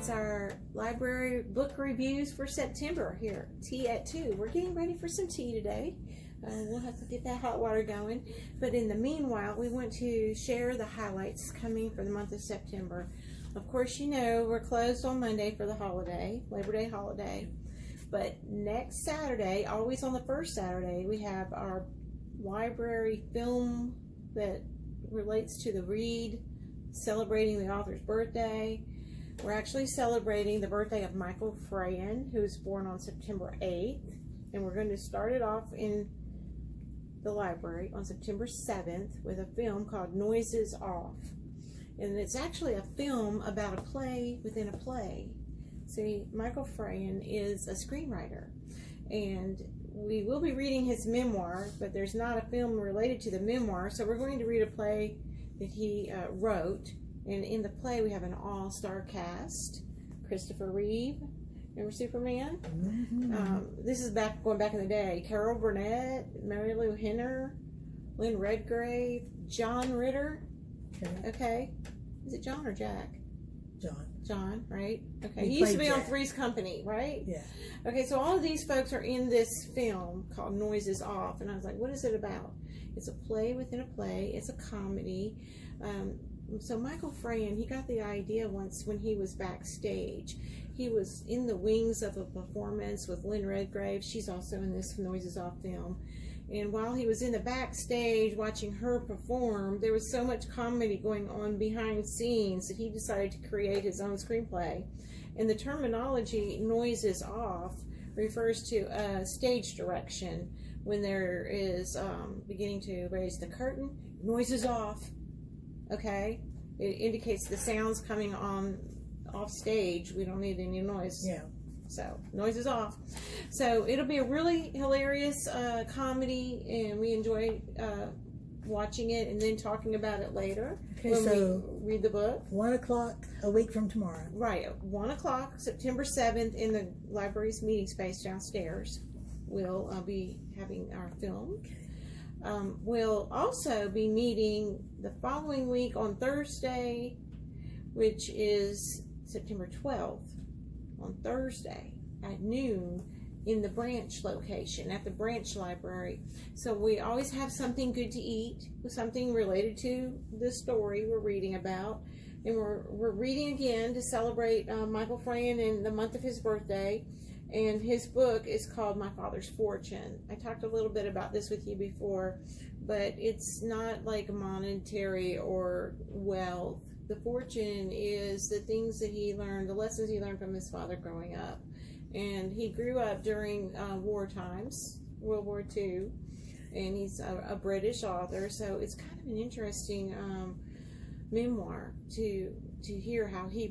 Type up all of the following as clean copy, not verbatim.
It's our library book reviews for September here. Tea at 2. We're getting ready for some tea today. We'll have to get that hot water going. But in the meanwhile, we want to share the highlights coming for the month of September. Of course, you know we're closed on Monday for the holiday, Labor Day holiday. But next Saturday, always on the first Saturday, we have our library film that relates to the read, celebrating the author's birthday. We're actually celebrating the birthday of Michael Frayan, who was born on September 8th. And we're going to start it off in the library on September 7th with a film called Noises Off. And it's actually a film about a play within a play. See, Michael Frayan is a screenwriter. And we will be reading his memoir, but there's not a film related to the memoir. So we're going to read a play that he wrote. And in the play, we have an all-star cast. Christopher Reeve, remember Superman? Mm-hmm. This is going back in the day. Carol Burnett, Mary Lou Henner, Lynn Redgrave, John Ritter. Okay. Is it John or Jack? John. John, right? Okay. He used to be Jack on Three's Company, right? Yeah. Okay, so all of these folks are in this film called Noises Off. And I was like, what is it about? It's a play within a play. It's a comedy. So Michael Frayan, he got the idea once when he was backstage. He was in the wings of a performance with Lynn Redgrave. She's also in this Noises Off film. And while he was in the backstage watching her perform, there was so much comedy going on behind scenes that he decided to create his own screenplay. And the terminology Noises Off refers to stage direction. When there is beginning to raise the curtain, noises off. Okay, it indicates the sounds coming on off stage. We don't need any noise. Yeah. So noise is off. So it'll be a really hilarious comedy, and we enjoy watching it and then talking about it later. Okay, when so we read the book. 1 o'clock a week from tomorrow. Right, at 1 o'clock, September 7th, in the library's meeting space downstairs. We'll be having our film. We'll also be meeting the following week on Thursday, which is September 12th, on Thursday at noon in the branch location, at the branch library. So we always have something good to eat, something related to the story we're reading about. And we're reading again to celebrate Michael Frayan in the month of his birthday. And his book is called My Father's Fortune. I talked a little bit about this with you before, but it's not like monetary or wealth. The fortune is the things that he learned, the lessons he learned from his father growing up. And he grew up during war times, World War II, and he's a British author, so it's kind of an interesting memoir to hear how he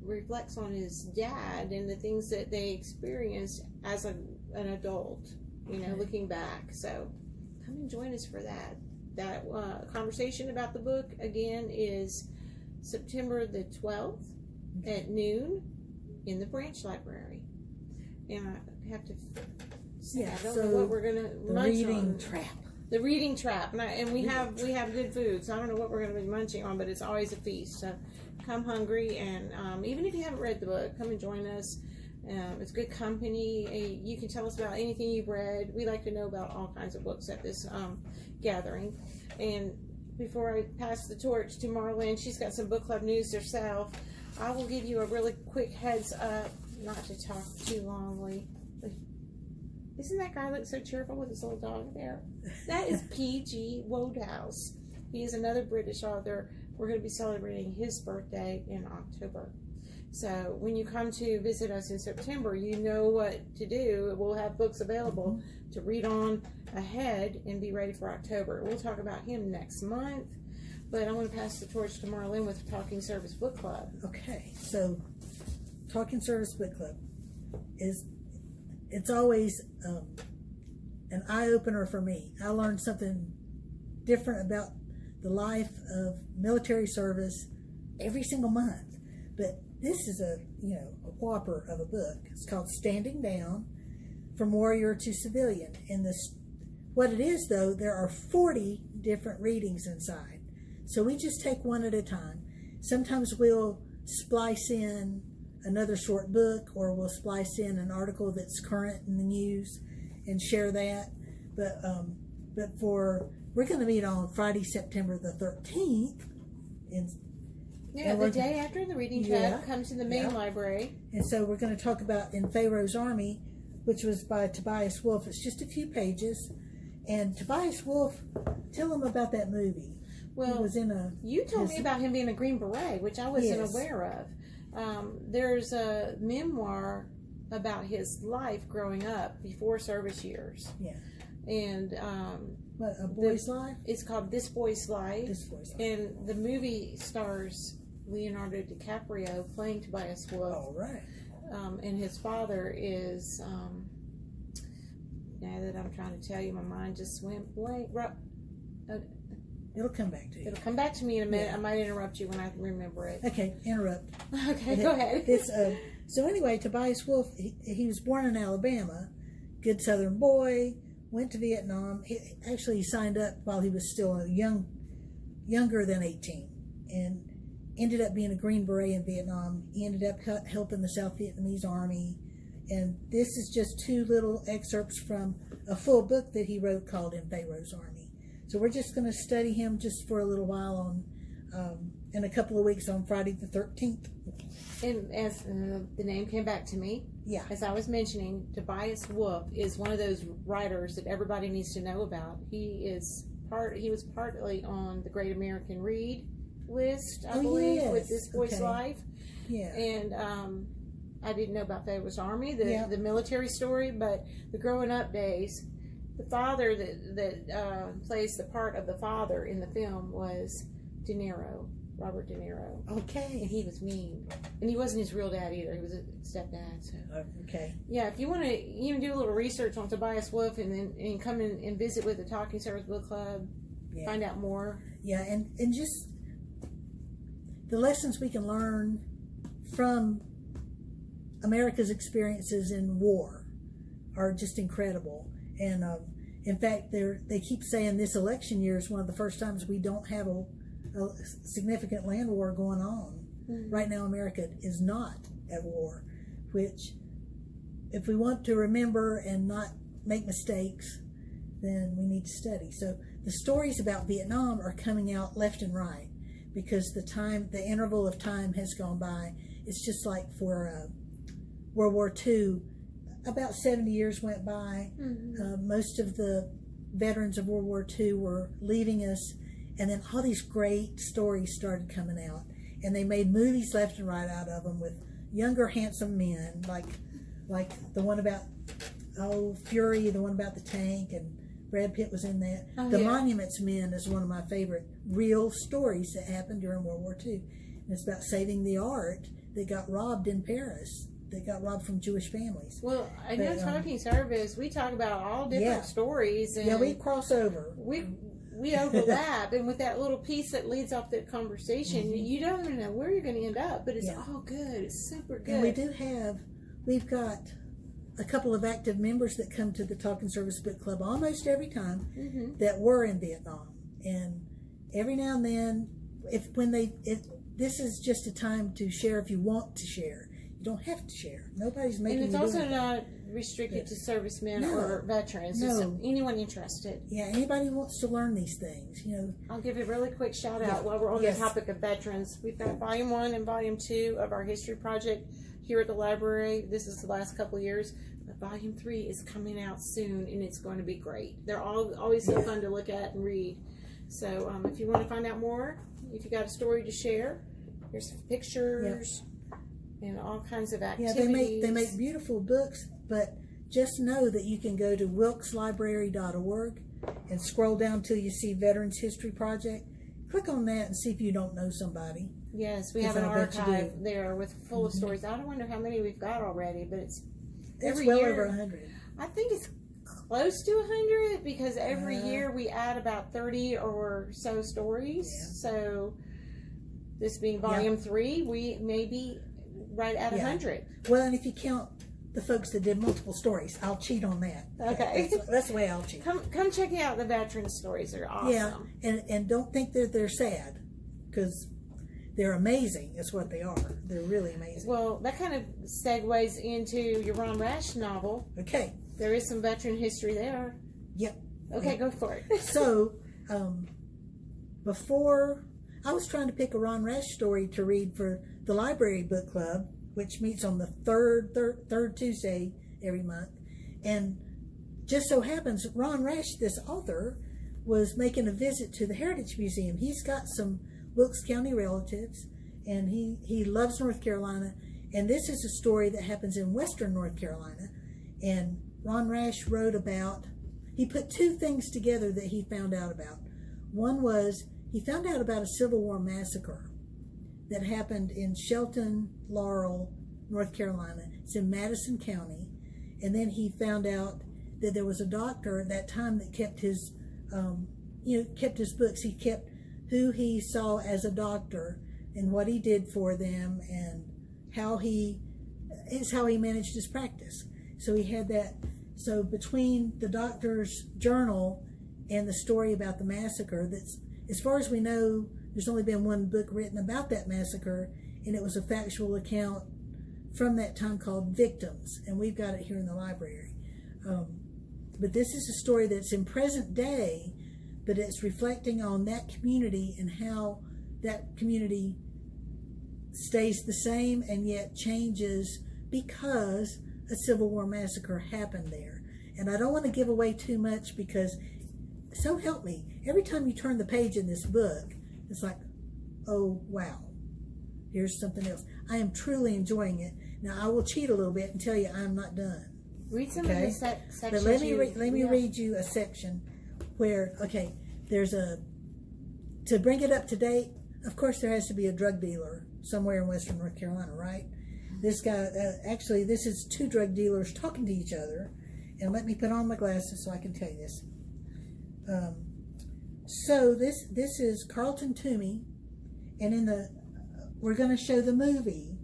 reflects on his dad and the things that they experienced as an adult, you know, looking back. So come and join us for that. That conversation about the book, again, is September the 12th at noon in the branch library. And I have to say, I don't know what we're going to munch reading on. trap. The reading trap. And we have good food, so I don't know what we're going to be munching on, but it's always a feast. So come hungry, and even if you haven't read the book, come and join us. It's good company. You can tell us about anything you've read. We like to know about all kinds of books at this gathering. And before I pass the torch to Mara Lynn, she's got some book club news herself. I will give you a really quick heads up, not to talk too longly. Isn't that guy look so cheerful with his little dog there? That is P.G. Wodehouse. He is another British author. We're going to be celebrating his birthday in October. So when you come to visit us in September, you know what to do. We'll have books available to read on ahead and be ready for October. We'll talk about him next month. But I'm going to pass the torch to Mara Lynn with Talking Service Book Club. Okay, so Talking Service Book Club it's always an eye-opener for me. I learned something different about the life of military service every single month. But this is a whopper of a book. It's called Standing Down, From Warrior to Civilian. And what it is, though, there are 40 different readings inside. So we just take one at a time. Sometimes we'll splice in another short book, or we'll splice in an article that's current in the news and share that. But we're going to meet on Friday, September the 13th. The day after the reading chat comes to the main library. And so we're going to talk about In Pharaoh's Army, which was by Tobias Wolff. It's just a few pages. And Tobias Wolff, tell them about that movie. Well, he was you told me about him being a Green Beret, which I wasn't aware of. There's a memoir about his life growing up before service years. Yeah. And what, A Boy's Life? It's called This Boy's Life. This Boy's Life. And the movie stars Leonardo DiCaprio playing Tobias Wolff. All right. And his father is, now that I'm trying to tell you, my mind just went blank. It'll come back to you. It'll come back to me in a minute. Yeah. I might interrupt you when I remember it. Okay, interrupt. Okay, go ahead. So anyway, Tobias Wolff, he was born in Alabama, good Southern boy, went to Vietnam. He signed up while he was still younger than 18, and ended up being a Green Beret in Vietnam. He ended up helping the South Vietnamese Army. And this is just two little excerpts from a full book that he wrote called In Pharaoh's Army. So we're just going to study him just for a little while in a couple of weeks on Friday the 13th. And as the name came back to me, as I was mentioning, Tobias Wolff is one of those writers that everybody needs to know about. He was partly on the Great American Read list, I believe, with This Boy's Life. Yeah. And I didn't know about Pharaoh's Army, the military story, but the growing up days, the father that plays the part of the father in the film was Robert De Niro. Okay. And he was mean. And he wasn't his real dad either. He was a stepdad. So. Okay. Yeah, if you want to even do a little research on Tobias Wolff and come in and visit with the Talking Service Book Club, find out more. Yeah, and just the lessons we can learn from America's experiences in war are just incredible. And in fact, they keep saying this election year is one of the first times we don't have a significant land war going on. Mm-hmm. Right now, America is not at war, which, if we want to remember and not make mistakes, then we need to study. So the stories about Vietnam are coming out left and right because the interval of time has gone by. It's just like for World War II, about 70 years went by. Mm-hmm. Most of the veterans of World War II were leaving us, and then all these great stories started coming out, and they made movies left and right out of them with younger, handsome men, like the one about Fury, the one about the tank, and Brad Pitt was in that. Monuments Men is one of my favorite real stories that happened during World War II. And it's about saving the art that got robbed in Paris. That got robbed from Jewish families. Well, I know Talking Service, we talk about all different stories. And we cross over. We overlap, and with that little piece that leads off that conversation, mm-hmm. you don't even know where you're going to end up, but it's all good. It's super good. And we've got a couple of active members that come to the Talking Service Book Club almost every time mm-hmm. that were in Vietnam. And every now and then, this is just a time to share if you want to share. You don't have to share. Nobody's making you do it. And it's also not restricted to servicemen or veterans. It's anyone interested. Yeah, anybody who wants to learn these things, I'll give a really quick shout out while we're on the topic of veterans. We've got Volume 1 and Volume 2 of our history project here at the library. This is the last couple of years. But Volume 3 is coming out soon, and it's going to be great. They're always so fun to look at and read. So if you want to find out more, if you got a story to share, here's some pictures. And all kinds of activities. They make beautiful books, but just know that you can go to wilkeslibrary.org and scroll down till you see Veterans History Project. Click on that and see if you don't know somebody. Yes, we have an archive there with full of stories. I don't wonder how many we've got already, but it's every well year, over 100. I think it's close to 100 because every year we add about 30 or so stories. Yeah. So this being Volume 3, we may be right at 100. Well, and if you count the folks that did multiple stories, I'll cheat on that. Okay. That's the way I'll cheat. Come check out the veteran stories. They're awesome. Yeah, and don't think that they're sad, because they're amazing. Is what they are. They're really amazing. Well, that kind of segues into your Ron Rash novel. Okay. There is some veteran history there. Yep. Okay, Yep. go for it. So, before I was trying to pick a Ron Rash story to read for the library book club, which meets on the third Tuesday every month, and just so happens Ron Rash, this author, was making a visit to the Heritage Museum. He's got some Wilkes County relatives, and he loves North Carolina, and this is a story that happens in western North Carolina. And Ron Rash wrote about, he put two things together that he found out about. One was he found out about a Civil War massacre that happened in Shelton, Laurel, North Carolina. It's in Madison County. And then he found out that there was a doctor at that time that kept his kept his books. He kept who he saw as a doctor and what he did for them, and how he managed his practice. So he had that. So between the doctor's journal and the story about the massacre, that's, as far as we know, there's only been one book written about that massacre, and it was a factual account from that time called Victims, and we've got it here in the library. But this is a story that's in present day, but it's reflecting on that community and how that community stays the same and yet changes because a Civil War massacre happened there. And I don't want to give away too much because, so help me, every time you turn the page in this book, it's like, oh, wow, here's something else. I am truly enjoying it. Now, I will cheat a little bit and tell you I'm not done. Read some of the sections. But let me read you a section where, okay, there's to bring it up to date, of course there has to be a drug dealer somewhere in western North Carolina, right? This guy, actually, this is two drug dealers talking to each other. And let me put on my glasses so I can tell you this. So this is Carlton Toomey, and we're going to show the movie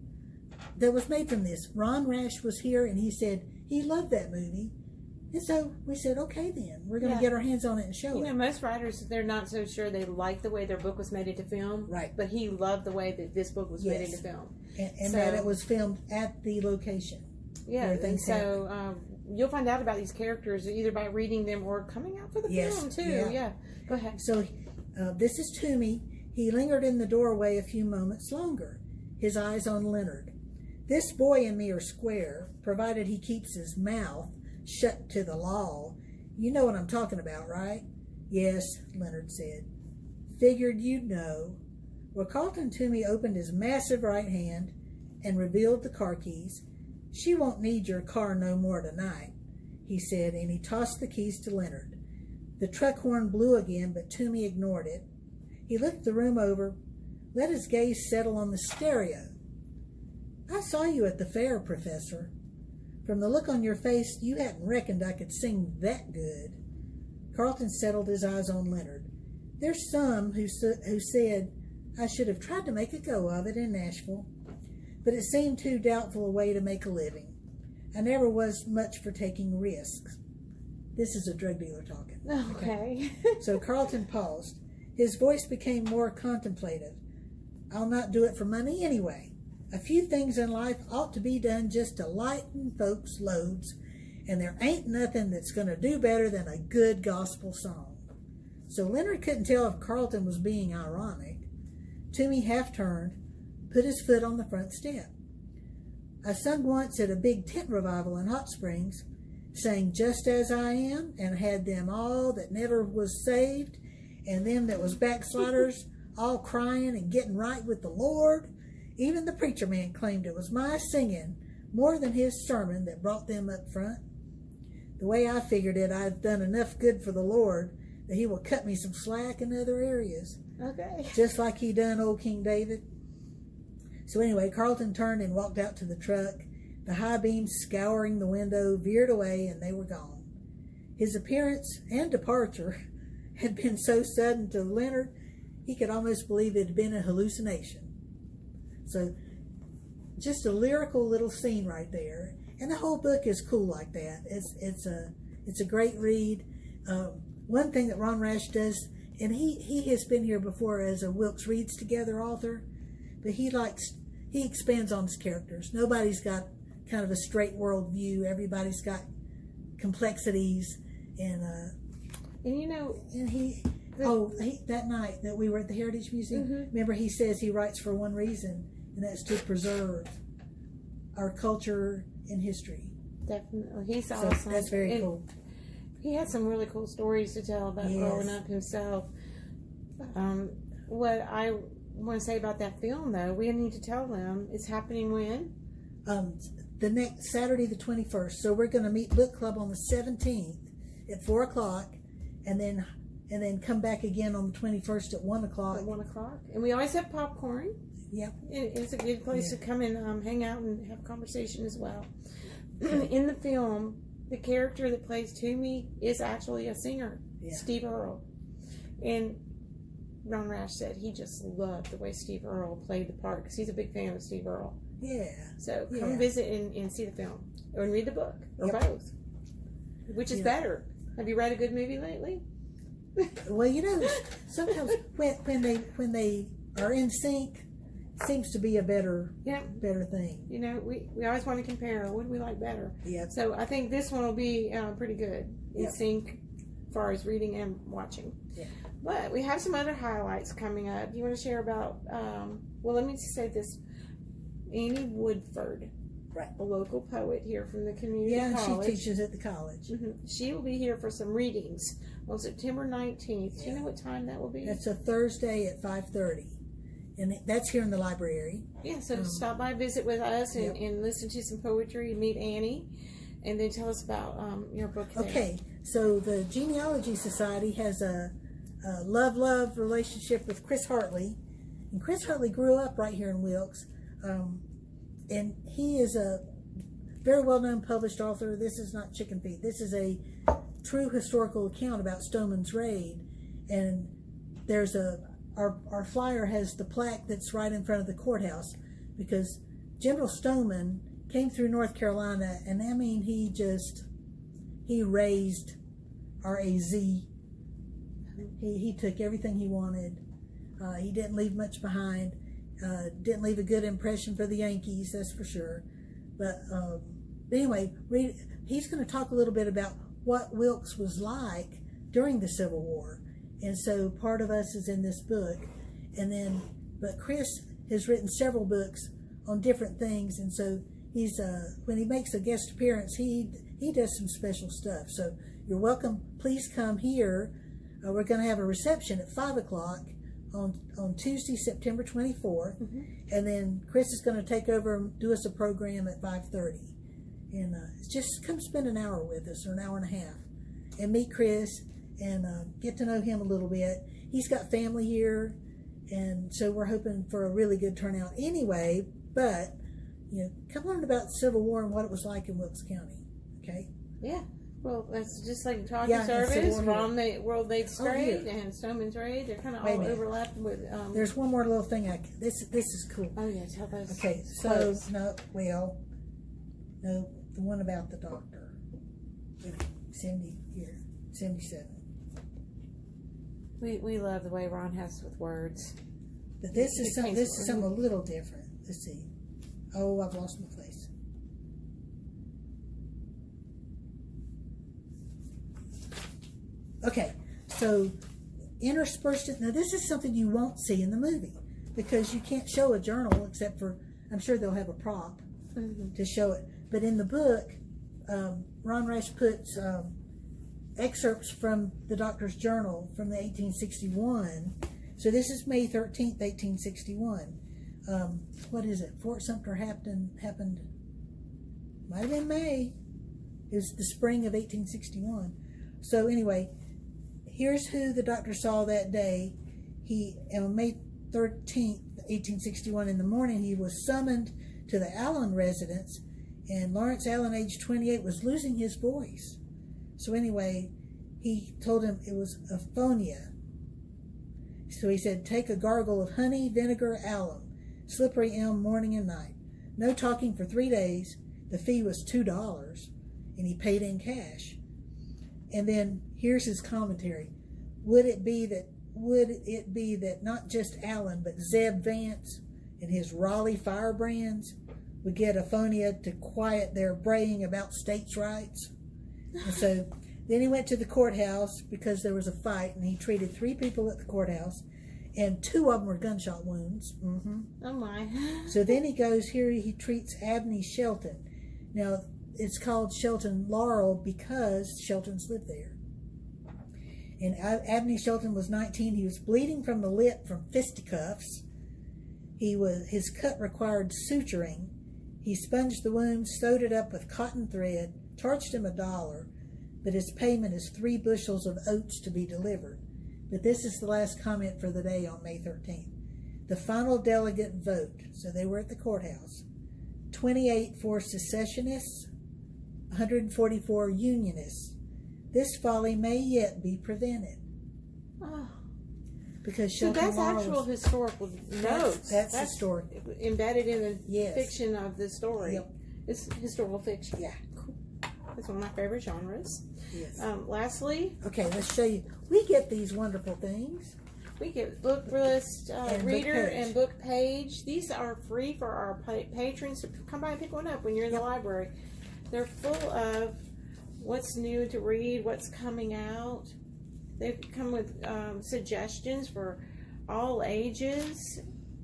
that was made from this. Ron Rash was here, and he said he loved that movie. And so we said, okay, then we're going to get our hands on it and show it. You know, most writers, they're not so sure they like the way their book was made into film. Right. But he loved the way that this book was made into film. And that it was filmed at the location. Yeah, and so you'll find out about these characters either by reading them or coming out for the film, too. Yeah. Go ahead. So this is Toomey. He lingered in the doorway a few moments longer, his eyes on Leonard. This boy and me are square, provided he keeps his mouth shut to the law. You know what I'm talking about, right? Yes, Leonard said. Figured you'd know. Well, Carlton Toomey opened his massive right hand and revealed the car keys. She won't need your car no more tonight, he said, and he tossed the keys to Leonard. The truck horn blew again, but Toomey ignored it. He looked the room over, let his gaze settle on the stereo. I saw you at the fair, Professor. From the look on your face, you hadn't reckoned I could sing that good. Carlton settled his eyes on Leonard. There's some who said I should have tried to make a go of it in Nashville, but it seemed too doubtful a way to make a living. I never was much for taking risks. This is a drug dealer talking. Okay. So Carlton paused. His voice became more contemplative. I'll not do it for money anyway. A few things in life ought to be done just to lighten folks' loads, and there ain't nothing that's going to do better than a good gospel song. So Leonard couldn't tell if Carlton was being ironic. Toomey half turned, put his foot on the front step. I sung once at a big tent revival in Hot Springs, sang Just As I Am, and had them all that never was saved, and them that was backsliders, all crying and getting right with the Lord. Even the preacher man claimed it was my singing more than his sermon that brought them up front. The way I figured it, I've done enough good for the Lord that he will cut me some slack in other areas. Okay. Just like he done old King David. So anyway, Carlton turned and walked out to the truck. The high beams scouring the window veered away and they were gone. His appearance and departure had been so sudden to Leonard, he could almost believe it had been a hallucination. So just a lyrical little scene right there. And the whole book is cool like that. It's a great read. One thing that Ron Rash does, and he has been here before as a Wilkes Reads Together author, but he expands on his characters. Nobody's got kind of a straight world view. Everybody's got complexities, and you know, and that night that we were at the Heritage Museum, remember he says he writes for one reason, and that's to preserve our culture and history. Definitely, he's So awesome. that's very cool. He had some really cool stories to tell about growing up himself. What I want to say about that film, though, we need to tell them it's happening when? The next Saturday, the 21st. So we're going to meet book club on the 17th at 4 o'clock, and then come back again on the 21st at 1 o'clock. At 1 o'clock, and we always have popcorn. Yep. It's a good place to come and hang out and have conversation as well. In the film, the character that plays Toomey is actually a singer, Steve Earle. And Ron Rash said he just loved the way Steve Earle played the part because he's a big fan of Steve Earle. Yeah. So come visit and see the film or read the book or both. Which is better? Have you read a good movie lately? Well, you know, sometimes when they are in sync, seems to be a better thing. You know, we always want to compare. What do we like better? Yeah. So I think this one will be pretty good in sync as far as reading and watching. Yeah. But we have some other highlights coming up. Do you want to share about? Well, let me just say this: Annie Woodford, a local poet here from the community college. She teaches at the college. She will be here for some readings on September 19th. Do you know what time that will be? That's a Thursday at 5:30. And that's here in the library. Yeah, so stop by, visit with us, and listen to some poetry, and meet Annie, and then tell us about your book. Okay, so the Genealogy Society has a love relationship with Chris Hartley. And Chris Hartley grew up right here in Wilkes. And he is a very well-known published author. This is not chicken feed. This is a true historical account about Stoneman's Raid. And there's our flyer has the plaque that's right in front of the courthouse, because General Stoneman came through North Carolina, and I mean, he raised our AZ. He took everything he wanted. He didn't leave much behind. Didn't leave a good impression for the Yankees, that's for sure. But anyway, he's going to talk a little bit about what Wilkes was like during the Civil War. And so part of us is in this book. But Chris has written several books on different things. And so he's, when he makes a guest appearance, he does some special stuff. So you're welcome. Please come here. We're going to have a reception at 5 o'clock on Tuesday, September 24th. And then Chris is going to take over and do us a program at 5:30. And just come spend an hour with us, or an hour and a half, and meet Chris and get to know him a little bit. He's got family here, and so we're hoping for a really good turnout anyway. But, you know, come learn about the Civil War and what it was like in Wilkes County, okay? Yeah. Well, that's just like talking service, World Lakes Trade, and Stoneman's Raid. They're kind of all overlapped with... There's one more little thing. This is cool. Oh, yeah, tell those. Okay, so, no, the one about the doctor. 70 here, 77. We love the way Ron has with words. But this is something a little different. Let's see. Oh, I've lost my place. Okay, so interspersed. Now this is something you won't see in the movie, because you can't show a journal except for, I'm sure they'll have a prop to show it. But in the book, Ron Rash puts excerpts from the doctor's journal from the 1861. So this is May 13th, 1861. What is it? Fort Sumter happened, might have been May. It was the spring of 1861. So anyway, here's who the doctor saw that day. On May 13th, 1861 in the morning, he was summoned to the Allen residence, and Lawrence Allen, age 28, was losing his voice. So anyway, he told him it was aphonia. So he said, take a gargle of honey, vinegar, alum, slippery elm, morning and night. No talking for 3 days. The fee was $2, and he paid in cash. And then here's his commentary. Would it be that not just Allen, but Zeb Vance and his Raleigh firebrands would get Aphonia to quiet their braying about states' rights. And so then he went to the courthouse because there was a fight, and he treated 3 people at the courthouse, and 2 of them were gunshot wounds. Oh my. So then he goes here, he treats Abney Shelton. Now, it's called Shelton Laurel because Sheltons lived there. And Abney Shelton was 19. He was bleeding from the lip from fisticuffs. His cut required suturing. He sponged the wound, sewed it up with cotton thread, charged him $1, but his payment is 3 bushels of oats to be delivered. But this is the last comment for the day on May 13th. The final delegate vote, so they were at the courthouse, 28 for secessionists, 144 unionists. This folly may yet be prevented. Oh. Because So Shelton that's Laurel actual historical notes. That's historic. Embedded in the Yes. fiction of the story. Yep. It's historical fiction. Yeah. Cool. It's one of my favorite genres. Yes. Lastly, Okay, let's show you. We get these wonderful things. we get book list, And book reader, page. and book page. These are free for our patrons to come by and pick one up when you're in the library. They're full of what's new to read, what's coming out. They come with suggestions for all ages,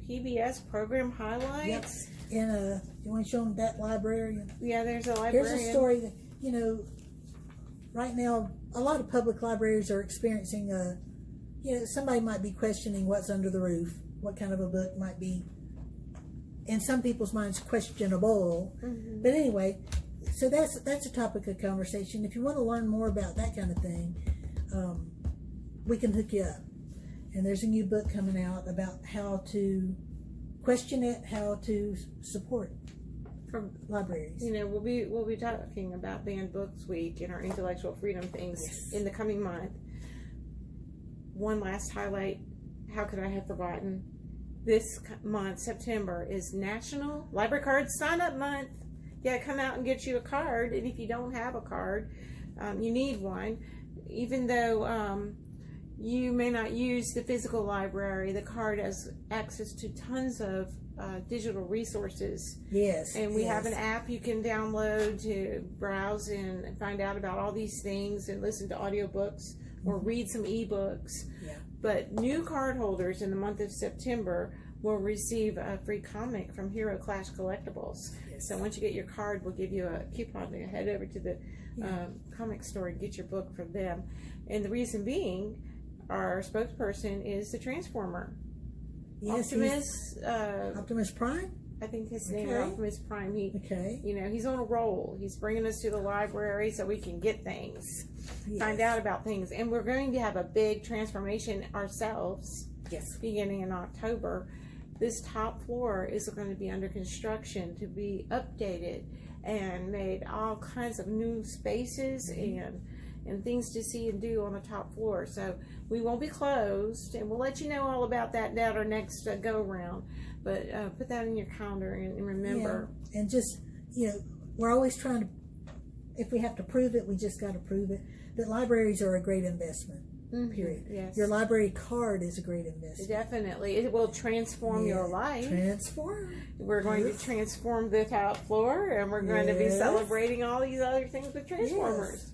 PBS program highlights. And you want to show them that librarian? Yeah, there's a librarian. Here's a story that, you know, right now, a lot of public libraries are experiencing somebody might be questioning what's under the roof, what kind of a book might be, in some people's minds, questionable. Mm-hmm. But anyway, so that's a topic of conversation. If you want to learn more about that kind of thing, we can hook you up. And there's a new book coming out about how to question it, how to support From libraries. You know, we'll be talking about Banned Books Week and our intellectual freedom things in the coming month. One last highlight, how could I have forgotten? This month, September, is National Library Card Sign Up Month. Yeah, come out and get you a card, and if you don't have a card, you need one. Even though you may not use the physical library, the card has access to tons of digital resources. Yes. And we have an app you can download to browse and find out about all these things and listen to audiobooks or read some ebooks. Yeah. But new card holders in the month of September will receive a free comic from Hero Clash Collectibles. Yes. So once you get your card, we'll give you a coupon to head over to the comic store and get your book from them. And the reason being, our spokesperson is the Transformer. Yes, Optimus Prime? I think his name is Optimus Prime. He's on a roll. He's bringing us to the library so we can get things, find out about things. And we're going to have a big transformation ourselves beginning in October. This top floor is going to be under construction to be updated and made all kinds of new spaces and things to see and do on the top floor. So we won't be closed, and we'll let you know all about that at our next go around. But put that in your calendar and remember. Yeah. And just, we're always trying to, if we have to prove it, we just got to prove it, that libraries are a great investment. Period. Yes. Your library card is a great investment. Definitely. It will transform your life. Transform. We're going to transform the top floor, and we're going to be celebrating all these other things with Transformers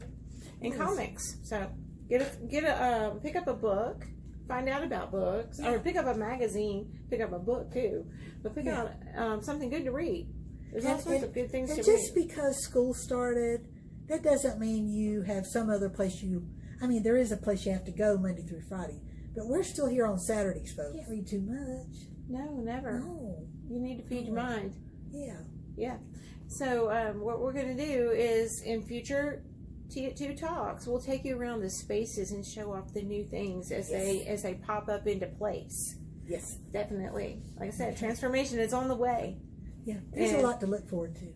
and comics. So pick up a book, find out about books, or pick up a magazine, pick up a book too, but pick out something good to read. There's all sorts of good things to read. Just because school started, that doesn't mean you have some other place there is a place you have to go Monday through Friday, but we're still here on Saturdays, folks. Can't read too much. No, never. No. You need to feed your mind. Yeah. Yeah. So what we're going to do is in future T2 talks, we'll take you around the spaces and show off the new things as they pop up into place. Yes. Definitely. Like I said, transformation is on the way. Yeah. There's a lot to look forward to.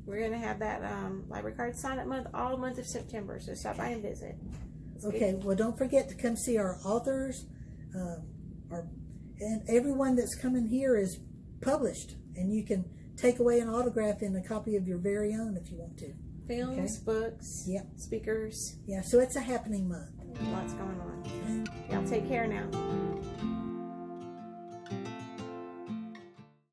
We're going to have that library card sign up month all month of September, so stop by and visit. Okay, well, don't forget to come see our authors. And everyone that's coming here is published, and you can take away an autograph and a copy of your very own if you want to. Films, books, speakers. Yeah, so it's a happening month. Lots going on. Y'all take care now.